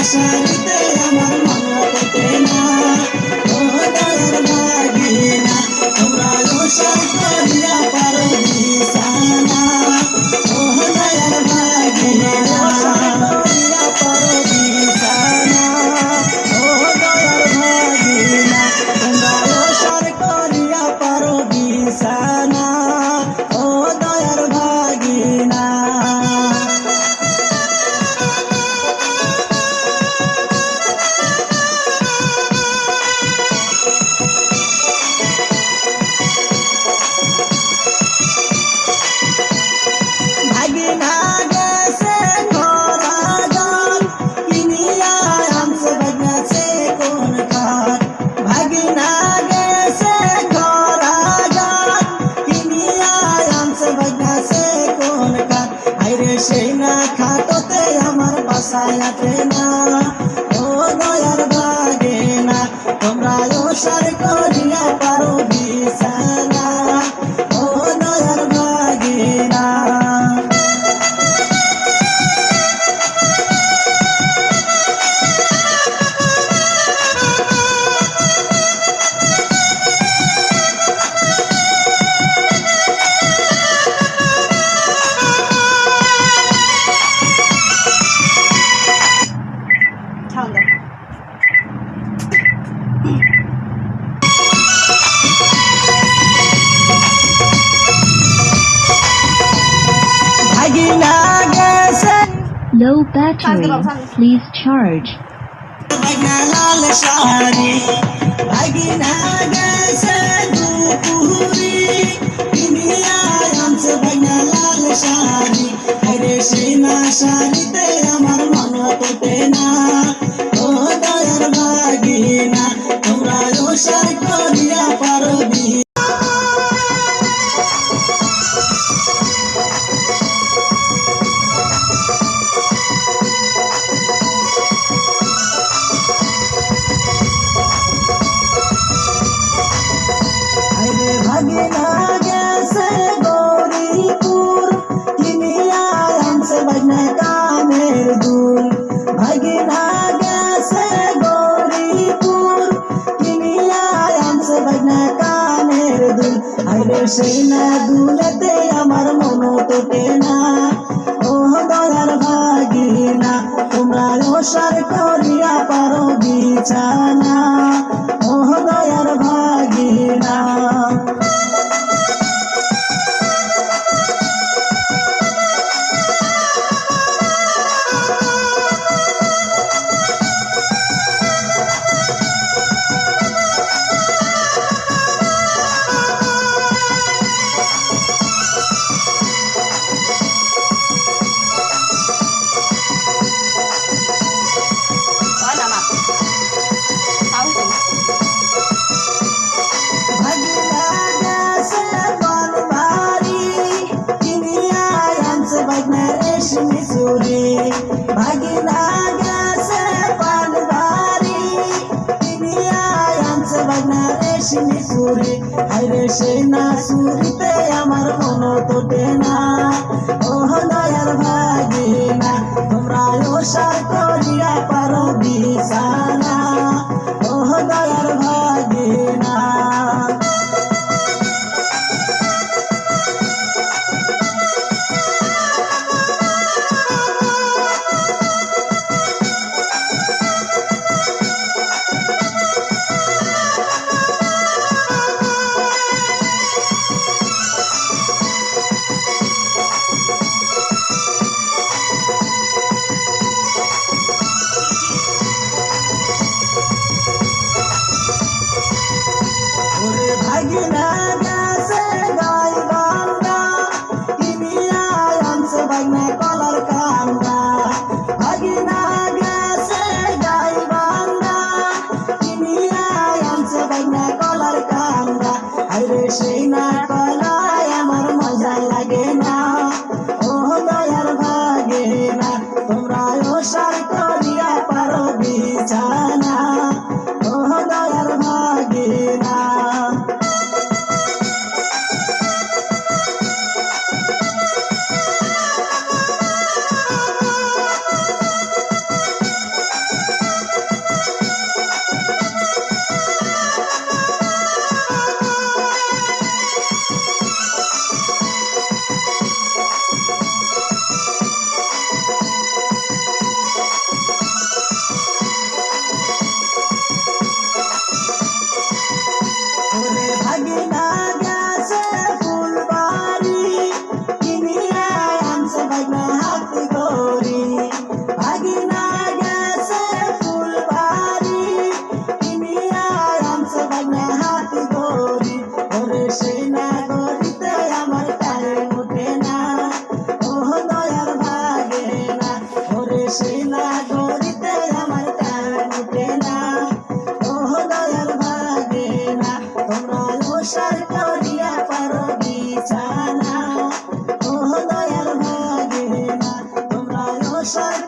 শাড়িতে আমার মন তোতে না ও দয়ার ভাগিনা তোমরা ওসর করিয়া পারো বিছানা ও দয়ার ভাগিনা করিয়া পারো বিছানা ও দয়ার ভাগিনা তোমরা ওসর করিয়া পারো বিছানা ও দয়ার ভাগিনা ভাগিনা গেছে খরা জল কিনিয়া আনছে বাগনাছে কোন খাট ভাগিনা গেছে খরা জল কিনিয়া আনছে বাগনাছে কোন খাট আইরে সেই না খাটতে আমার বাসায় আছে না ও দয়ার ভাগিনা তোমরা ওসর করিয়া পারো বিছানা ও দয়ার ভাগিনা ভাগিনা গেছে Low battery. Please charge. ভাগিনা লাল শাড়ি ভাগিনা গেছে দুপুরি কিনিয়া আনছে ভাগিনা লাল শাড়ি আরে সেই না শাড়িতে আমার মন তোতে না ও দয়ার ভাগিনা তোমরা ওসর করিয়া পারো আরে ভাগিনা গেছে গৌরীপুর কিনিয়া আনছে ভাগিনা কানের দুল ভাগিনা গেছে গৌরীপুর কিনিয়া আনছে ভাগিনা কানের দুল আরে সেই না দুলেতে আমার মন তোতে না ও দয়ার ভাগিনা তোমরা ওসর করিয়া পারো বিছানা ও দয়ার ভাগিনা ভাগিনা গেছে বনবাড়ি কিনিয়া আনছে ভাগিনা রেশমি চুড়ি ভাগিনা গেছে বনবাড়ি কিনিয়া আনছে ভাগিনা রেশমি চুড়ি আরে সেই না চুড়িতে আমার মন তোতে না ও দয়ার ভাগিনা তোমরা ওসর করিয়া পারো বিছানা ও দয়ার ভাগিনা ওরে ভাগিনা গেছে গাইবান্ধা কিনিয়া আনছে ভাগিনা কলার কান্দা ভাগিনা গেছে গাইবান্ধা কিনিয়া আনছে ভাগিনা কলার কান্দা আরে সেই না কলায় আমার মজা লাগে না ও দয়ার ভাগিনা তোমরা ওসর করিয়া পারো বিছানা ও দয়ার ভাগিনা বাইনা হাতি গরি ভাগিনা গেছে ফুলবাড়ি কিনিয়া আনছে বাইনা হাতি গরি ওরে সেই নাগরিতে আমার টাইম ওঠে না ও দয়ার ভাগে না ওরে সেই নাগরিতে আমার টাইম ওঠে না ও দয়ার ভাগে না তোমরা ওসার করিয়া পারো বিছানা ও দয়ার ভাগে না তোমরা ওসার